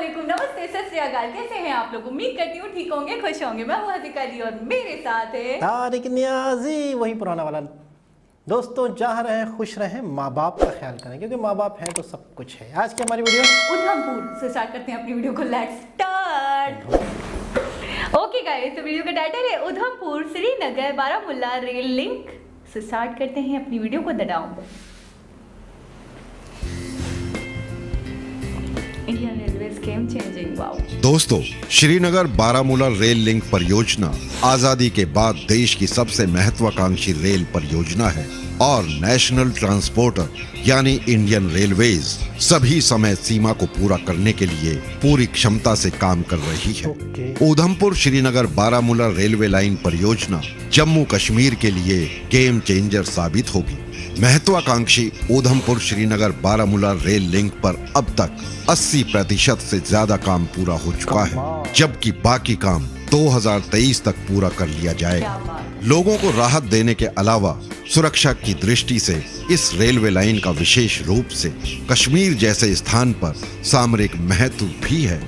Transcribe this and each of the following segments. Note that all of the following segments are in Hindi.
वालेकुम, नमस्ते, सत श्री अकाल। कैसे हैं आप लोग? उम्मीद करती हूँ ठीक होंगे, खुश होंगे। मैं हूँ हसीका अली और मेरे साथ है तारिक नियाजी। वही पुराना वाला। दोस्तों, जहाँ रहें खुश रहें, माँ बाप का ख्याल करें, क्योंकि माँ बाप हैं तो सब कुछ है। आज की हमारी वीडियो उधमपुर से स्टार्ट करते हैं अपनी वीडियो को। Let's start. ओके गाइस, तो वीडियो का टाइटल है उधमपुर श्रीनगर बारामूला रेल लिंक से स्टार्ट करते हैं अपनी वीडियो को। दडाऊं Indian railway game changing. Wow दोस्तों, श्रीनगर बारामूला रेल लिंक परियोजना आजादी के बाद देश की सबसे महत्वाकांक्षी रेल परियोजना है और नेशनल ट्रांसपोर्टर यानी इंडियन रेलवेज सभी समय सीमा को पूरा करने के लिए पूरी क्षमता से काम कर रही है। उधमपुर श्रीनगर बारामूला रेलवे लाइन परियोजना जम्मू कश्मीर के लिए गेम चेंजर साबित होगी। महत्वाकांक्षी उधमपुर श्रीनगर बारामूला रेल लिंक पर अब तक 80% से ज्यादा काम पूरा हो चुका है, जबकि बाकी काम 2023 तक पूरा कर लिया जाएगा। लोगों को राहत देने के अलावा सुरक्षा की दृष्टि से इस रेलवे लाइन का विशेष रूप से कश्मीर जैसे स्थान पर सामरिक महत्व भी है।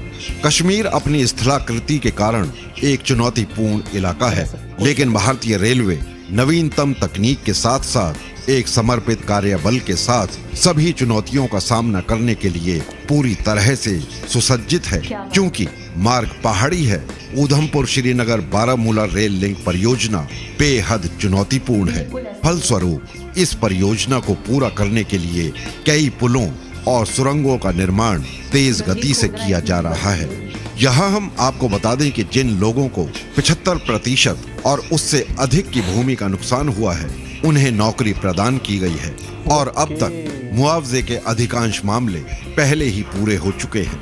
कश्मीर अपनी स्थलाकृति के कारण एक चुनौतीपूर्ण इलाका है, लेकिन भारतीय रेलवे नवीनतम तकनीक के साथ साथ एक समर्पित कार्यबल के साथ सभी चुनौतियों का सामना करने के लिए पूरी तरह से सुसज्जित है। क्योंकि मार्ग पहाड़ी है, उधमपुर श्रीनगर बारामूला रेल लिंक परियोजना बेहद चुनौतीपूर्ण है। फलस्वरूप इस परियोजना को पूरा करने के लिए कई पुलों और सुरंगों का निर्माण तेज गति से किया जा रहा है। यहाँ हम आपको बता दें कि जिन लोगों को 75% और उससे अधिक की भूमि का नुकसान हुआ है, उन्हें नौकरी प्रदान की गई है और अब तक मुआवजे के अधिकांश मामले पहले ही पूरे हो चुके हैं।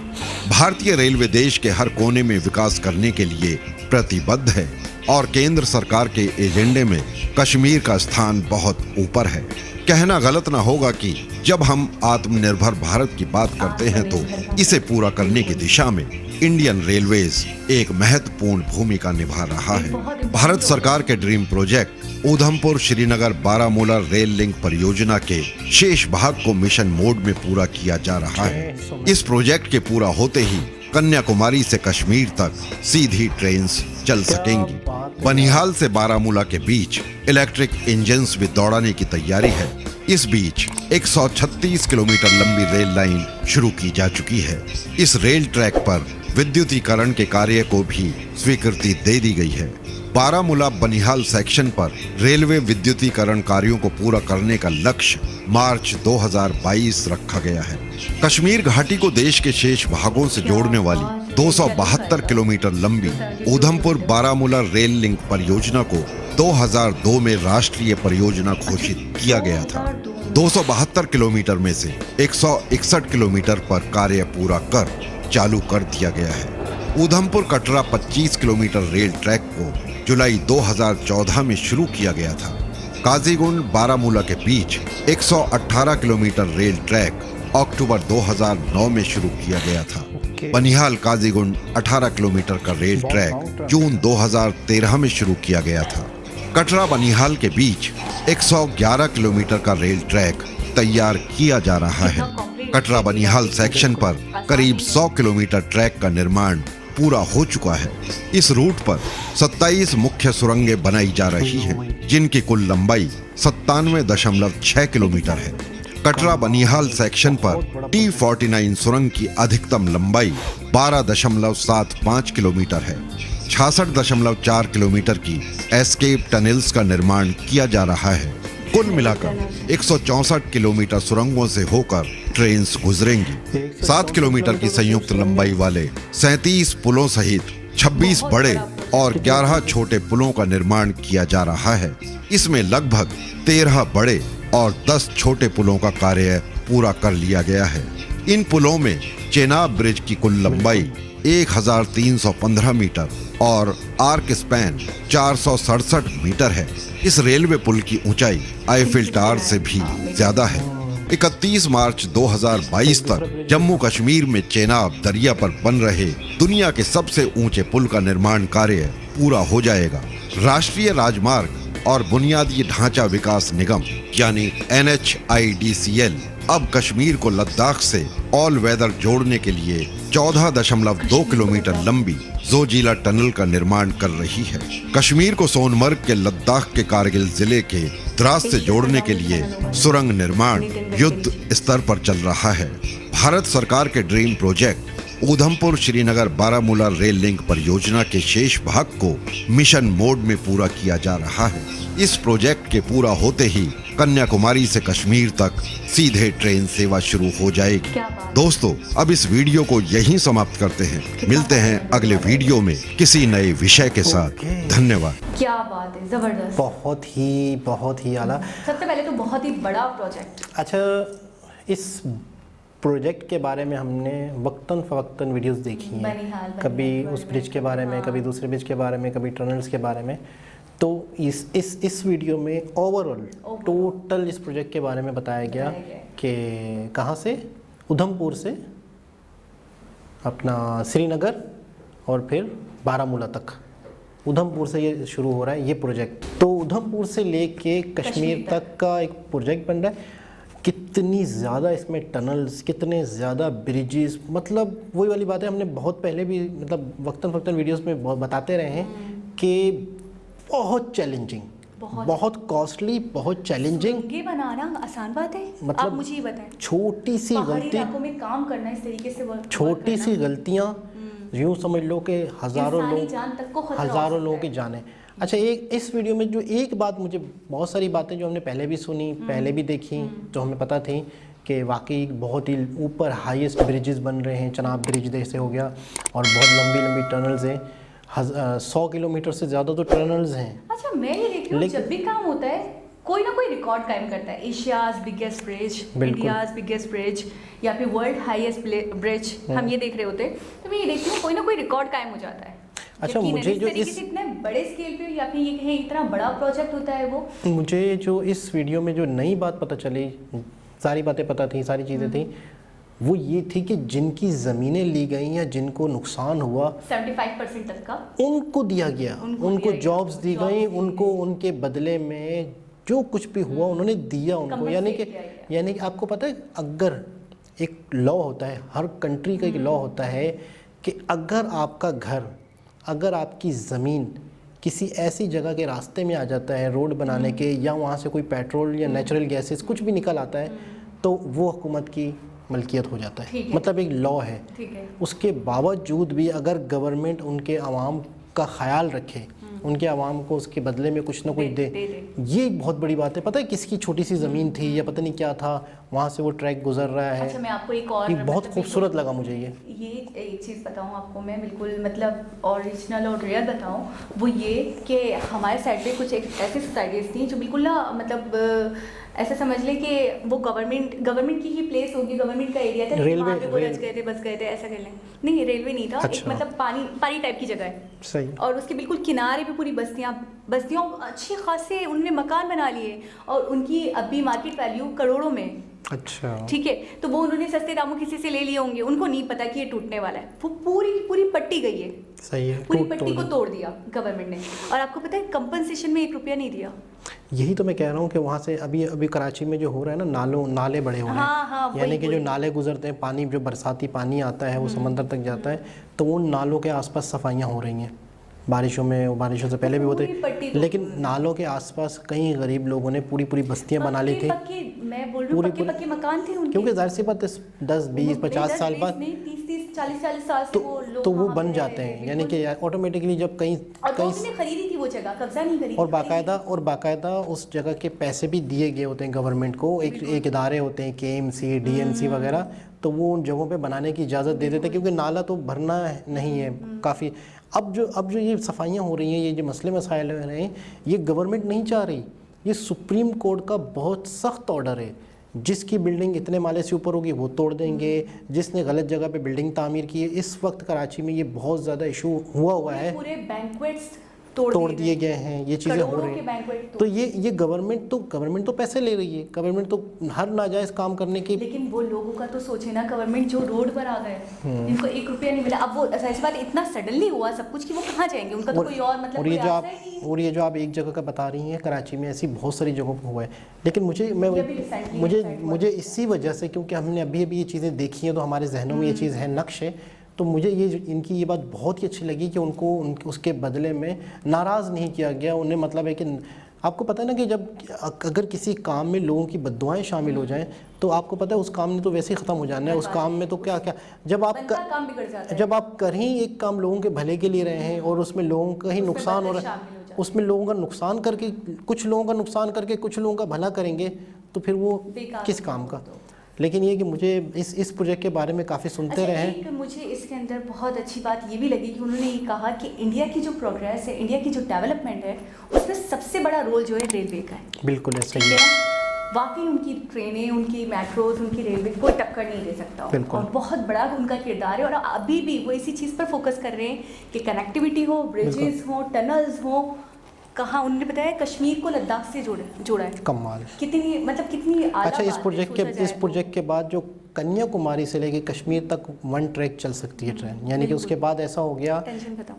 भारतीय रेलवे देश के हर कोने में विकास करने के लिए प्रतिबद्ध है और केंद्र सरकार के एजेंडे में कश्मीर का स्थान बहुत ऊपर है। कहना गलत ना होगा कि जब हम आत्मनिर्भर भारत की बात करते हैं तो इसे पूरा करने की दिशा में इंडियन रेलवेज एक महत्वपूर्ण भूमिका निभा रहा है। भारत सरकार के dream project Udhampur Srinagar Baramulla rail link परियोजना के शेष भाग को मिशन मोड में पूरा किया जा रहा है। इस प्रोजेक्ट के पूरा होते ही कन्याकुमारी से कश्मीर तक सीधी ट्रेन चल सकेंगी। बनिहाल से बारामूला के बीच इलेक्ट्रिक इंजन्स भी दौड़ाने की तैयारी है। इस बीच 136 किलोमीटर लंबी रेल लाइन शुरू की जा चुकी है। इस रेल ट्रैक पर विद्युतीकरण के कार्य को भी स्वीकृति दे दी गई है। बारामूला बनिहाल सेक्शन पर रेलवे विद्युतीकरण कार्यों को पूरा करने का लक्ष्य मार्च 2022 रखा गया है। कश्मीर घाटी को देश के शेष भागों से जोड़ने वाली 272 किलोमीटर लंबी उधमपुर बारामूला रेल लिंक परियोजना को 2002 में राष्ट्रीय परियोजना घोषित किया गया था। 272 किलोमीटर में से 161 किलोमीटर पर कार्य पूरा कर चालू कर दिया गया है। Udhampur Katra 25 kilometre rail track को जुलाई 2014 में शुरू किया गया था। काजीगुंड बारामूला के बीच 118 किलोमीटर रेल ट्रैक अक्टूबर 2009 में शुरू किया गया था। बनिहाल काजीगुंड 18 किलोमीटर का रेल ट्रैक जून 2013 में शुरू किया गया था। कटरा बनिहाल के बीच 111 किलोमीटर का रेल ट्रैक तैयार किया जा रहा है। कटरा बनिहाल सेक्शन पर करीब 100 किलोमीटर ट्रैक का निर्माण पूरा हो चुका है। इस रूट पर 27 मुख्य सुरंगें बनाई जा रही हैं, जिनकी कुल लंबाई 97.6 किलोमीटर है। कटरा बनिहाल सेक्शन पर T49 सुरंग की अधिकतम लंबाई 12.75 किलोमीटर है। 66.4 किलोमीटर की एस्केप टनल्स का निर्माण किया जा रहा है। कुल मिलाकर 164 किलोमीटर सुरंगों से होकर ट्रेन गुजरेंगी। 7 किलोमीटर की संयुक्त लंबाई वाले 37 पुलों सहित 26 बड़े और 11 छोटे पुलों का निर्माण किया जा रहा है। इसमें लगभग 13 बड़े और 10 छोटे पुलों का कार्य पूरा कर लिया गया है। इन पुलों में चेनाब ब्रिज की कुल लंबाई 1315 मीटर और आर्क स्पैन 467 मीटर है। इस रेलवे पुल की ऊंचाई आईफिल टावर से भी ज्यादा है। 31 मार्च 2022 तक जम्मू कश्मीर में चेनाब दरिया पर बन रहे दुनिया के सबसे ऊंचे पुल का निर्माण कार्य पूरा हो जाएगा। राष्ट्रीय राजमार्ग और बुनियादी ढांचा विकास निगम यानी NHIDCL अब कश्मीर को लद्दाख से ऑल वेदर जोड़ने के लिए 14.2 किलोमीटर लंबी जोजिला टनल का निर्माण कर रही है। कश्मीर को सोनमर्ग के लद्दाख के कारगिल जिले के द्रास से जोड़ने के लिए सुरंग निर्माण युद्ध स्तर पर चल रहा है। भारत सरकार के dream project Udhampur Srinagar Baramulla rail link परियोजना के शेष भाग को मिशन मोड में पूरा किया जा रहा है। इस प्रोजेक्ट के पूरा होते ही कन्याकुमारी से कश्मीर तक सीधे ट्रेन सेवा शुरू हो जाएगी। दोस्तों, अब इस वीडियो को यहीं समाप्त करते हैं। मिलते हैं अगले वीडियो में किसी नए विषय के साथ। धन्यवाद। क्या बात है, जबरदस्त, बहुत ही आला। सबसे पहले तो बहुत ही बड़ा प्रोजेक्ट। अच्छा, इस प्रोजेक्ट के बारे में हमने वक्तन फवक्तन वीडियोस देखी हैं, कभी उस ब्रिज के बारे में, कभी दूसरे ब्रिज के बारे में, कभी टनल्स के बारे में। तो इस वीडियो में ओवरऑल टोटल इस प्रोजेक्ट के बारे में बताया गया कि कहाँ से, उधमपुर से अपना श्रीनगर और फिर बारामूला तक, उधमपुर से ये शुरू हो रहा है ये प्रोजेक्ट। तो उधमपुर से लेके कश्मीर तक का एक प्रोजेक्ट बन रहा है। कितनी ज़्यादा इसमें टनल्स, कितने ज़्यादा ब्रिजेस, मतलब वही वाली बात है, हमने बहुत पहले भी मतलब वक्तन फक्तन वीडियोस में बहुत बताते रहे हैं कि बहुत चैलेंजिंग, बहुत कॉस्टली, बहुत चैलेंजिंग। ये बनाना आसान बात है? मतलब आप मुझे ये बताएं, छोटी सी गलती, इलाकों में काम करना इस तरीके से, छोटी सी गलतियाँ यूँ समझ लो कि हज़ारों लोगों की जानें। अच्छा, एक इस वीडियो में जो एक बात, मुझे बहुत सारी बातें जो हमने पहले भी सुनी, पहले भी देखी, जो हमें पता थी कि वाकई बहुत ही ऊपर हाईएस्ट ब्रिजेस बन रहे हैं। चनाब ब्रिज जैसे हो गया, और बहुत लंबी लंबी टनल्स हैं, 100 किलोमीटर से ज़्यादा तो टनल्स हैं। अच्छा, मैं ये देख रही हूँ जब भी काम होता है कोई ना कोई रिकॉर्ड कायम करता है। Asia's biggest bridge, India's biggest bridge, या फिर वर्ल्ड हाईएस्ट ब्रिज, हम ये देख रहे होते हैं। तो मैं ये देखती हूँ कोई ना कोई रिकॉर्ड कायम हो जाता है। अच्छा, मुझे जो इतने बड़े स्केल पे, या फिर ये कहें इतना बड़ा प्रोजेक्ट होता है वो, मुझे जो इस वीडियो में जो नई बात पता चली, सारी बातें पता थी, सारी चीज़ें थी, वो ये थी कि जिनकी ज़मीनें ली गई या जिनको नुकसान हुआ 75% तक का उनको दिया गया, उनको जॉब्स दी गई, उनको उनके बदले में जो कुछ भी हुआ उन्होंने दिया उनको। यानी कि आपको पता है, अगर एक लॉ होता है, हर कंट्री का एक लॉ होता है कि अगर आपका घर, अगर आपकी ज़मीन किसी ऐसी जगह के रास्ते में आ जाता है रोड बनाने के, या वहाँ से कोई पेट्रोल या नेचुरल गैसेस कुछ भी निकल आता है, तो वो हुकूमत की मलकियत हो जाता है। मतलब एक लॉ है। उसके बावजूद भी अगर गवर्नमेंट उनके आवाम का ख्याल रखे, उनके आवाम को उसके बदले में कुछ ना कुछ दे, ये बहुत बड़ी बात है। पता है किसकी छोटी सी ज़मीन थी या पता नहीं क्या था, वहाँ से वो ट्रैक गुजर रहा है। अच्छा, मैं आपको एक और, ये बहुत खूबसूरत लगा मुझे। ये एक चीज़ बताऊँ आपको मैं, बिल्कुल मतलब ओरिजिनल और रियल बताऊँ, वो ये कि हमारे साइड पे कुछ एक ऐसी सोसाइटीज़ थी जो बिल्कुल ना, मतलब ऐसा समझ लें कि वो गवर्नमेंट की ही प्लेस होगी, गवर्नमेंट का एरिया था, वहाँ पे वो बस गए थे, ऐसा कर लें। नहीं, रेलवे नहीं था। अच्छा। एक मतलब पानी टाइप की जगह है। सही। और उसके बिल्कुल किनारे पे पूरी बस्तियों अच्छे खासे उन्होंने मकान बना लिए, और उनकी अभी मार्केट वैल्यू करोड़ों में। अच्छा, ठीक है, तो वो उन्होंने सस्ते दामों किसी से ले लिए होंगे, उनको नहीं पता कि ये टूटने वाला है, वो पूरी पट्टी गई है। सही है, पूरी पट्टी को तोड़ दिया गवर्नमेंट ने, और आपको पता है कंपनसेशन में 1 रुपया नहीं दिया। यही तो मैं कह रहा हूँ कि वहाँ से अभी कराची में जो हो रहा है ना, नाले बड़े हो रहे हैं। हाँ, यानी कि जो नाले गुजरते हैं, पानी जो बरसाती पानी आता है वो समंदर तक जाता है, तो उन नालों के आसपास सफाइयाँ हो रही हैं। बारिशों से पहले भी होते, लेकिन नालों के आसपास कई गरीब लोगों ने पूरी बस्तियां बना ली थी। मैं बोल रही हूं पक्के मकान थे उनके, क्योंकि जाहिर सी बात 10, 20, 50 साल बाद 30, 40 साल से तो वो बन जाते हैं। यानी कि ऑटोमेटिकली जब कहीं खरीदी थी वो जगह, कब्जा नहीं करी, और बाकायदा उस जगह के पैसे भी दिए गए होते हैं गवर्नमेंट को। एक इदारे होते हैं KMC, DMC वगैरह, तो वो उन जगहों पे बनाने की इजाज़त दे देते हैं, क्योंकि नाला तो भरना नहीं है काफ़ी। अब जो ये सफाइयाँ हो रही हैं, ये जो मसले मसाइल हो रहे हैं, ये गवर्नमेंट नहीं चाह रही, ये सुप्रीम कोर्ट का बहुत सख्त ऑर्डर है। जिसकी बिल्डिंग इतने माले से ऊपर होगी वो तोड़ देंगे, जिसने गलत जगह पे बिल्डिंग तामीर की है। इस वक्त कराची में ये बहुत ज़्यादा इशू हुआ है। पूरे बैंक्वेट्स तोड़ दिए गए हैं, ये चीज़ें हो रही हैं। तो ये गवर्नमेंट तो पैसे ले रही है, गवर्नमेंट तो हर नाजायज काम करने की। लेकिन वो लोगों का तो सोचे ना, गवर्नमेंट जो रोड पर आ गए, जिनको 1 रुपया नहीं मिला, अब वो ऐसी बात इतना सडनली हुआ सब कुछ कि वो कहाँ जाएंगे, उनका तो कोई और मतलब और ये जो आप एक जगह का बता रही हैं कराची में, ऐसी बहुत सारी जगहों पर हुआ है। लेकिन मुझे इसी वजह से, क्योंकि हमने अभी ये चीज़ें देखी हैं तो हमारे जहनों में ये चीज़ है, नक्श है, तो मुझे इनकी ये बात बहुत ही अच्छी लगी कि उनको उसके बदले में नाराज़ नहीं किया गया। उन्हें मतलब है कि आपको पता है ना कि जब अगर किसी काम में लोगों की बद्दुआएं शामिल हो जाएं तो आपको पता है उस काम ने तो वैसे ही ख़त्म हो जाना है। उस काम में तो क्या जब आप कर ही एक काम लोगों के भले के लिए रहे हैं और उसमें लोगों का ही नुकसान हो रहा है, उसमें लोगों का नुकसान करके, कुछ लोगों का नुकसान करके कुछ लोगों का भला करेंगे, तो फिर वो किस काम का। लेकिन ये कि मुझे इस प्रोजेक्ट के बारे में काफ़ी सुनते रहे हैं। मुझे इसके अंदर बहुत अच्छी बात ये भी लगी कि उन्होंने ये कहा कि इंडिया की जो प्रोग्रेस है, इंडिया की जो डेवलपमेंट है, उसमें सबसे बड़ा रोल जो है रेलवे का है। बिल्कुल ऐसा ही है। वाकई उनकी ट्रेनें, उनकी मेट्रोज, उनकी रेलवे कोई टक्कर नहीं दे सकता, और बहुत बड़ा उनका किरदार है। और अभी भी वो इसी चीज़ पर फोकस कर रहे हैं कि कनेक्टिविटी हो, ब्रिजेस हो, टनल्स हो। कहाँ उन्होंने बताया कश्मीर को लद्दाख से जोड़ा है। कमाल, कितनी अच्छा। इस प्रोजेक्ट के बाद जो कन्याकुमारी से लेके कश्मीर तक 1 ट्रैक चल सकती है ट्रेन, यानी कि उसके बाद ऐसा हो गया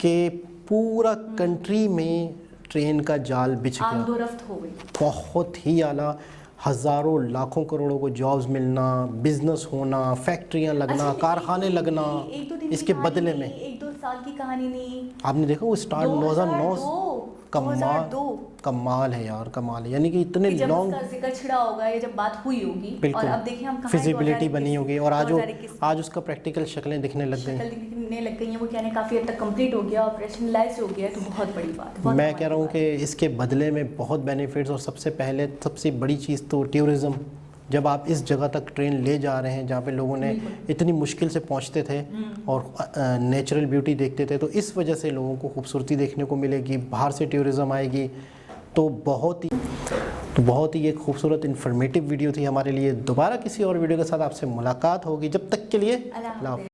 कि पूरा कंट्री में ट्रेन का जाल बिछ गया, आमदोरफ्त हो गई। बहुत ही आला, हज़ारों लाखों करोड़ों को जॉब्स मिलना, बिजनेस होना, फैक्ट्रियां लगना, कारखाने लगना, इसके बदले में 1-2 साल की कहानी नहीं। आपने देखा वो स्टार्ट 2009, कमाल है यार, कमाल है। यानी कि इतने लॉन्ग जिक्र छिड़ा होगा या जब बात हुई होगी, और अब देखिए हम फिजिबिलिटी बनी होगी, और आज उसका प्रैक्टिकल शक्लें दिखने लग गई हैं। वो कहने काफ़ी हद तक कंप्लीट हो गया, ऑपरेशनलाइज हो गया, तो बहुत बड़ी बात। मैं कह रहा हूँ कि इसके बदले में बहुत बेनिफिट्स, और सबसे बड़ी चीज़ तो टूरिज़्म। जब आप इस जगह तक ट्रेन ले जा रहे हैं जहाँ पे लोगों ने इतनी मुश्किल से पहुँचते थे और नेचुरल ब्यूटी देखते थे, तो इस वजह से लोगों को खूबसूरती देखने को मिलेगी, बाहर से टूरिज़्म आएगी। तो बहुत ही एक खूबसूरत इन्फॉर्मेटिव वीडियो थी हमारे लिए। दोबारा किसी और वीडियो के साथ आपसे मुलाकात होगी, जब तक के लिए अल्लाह।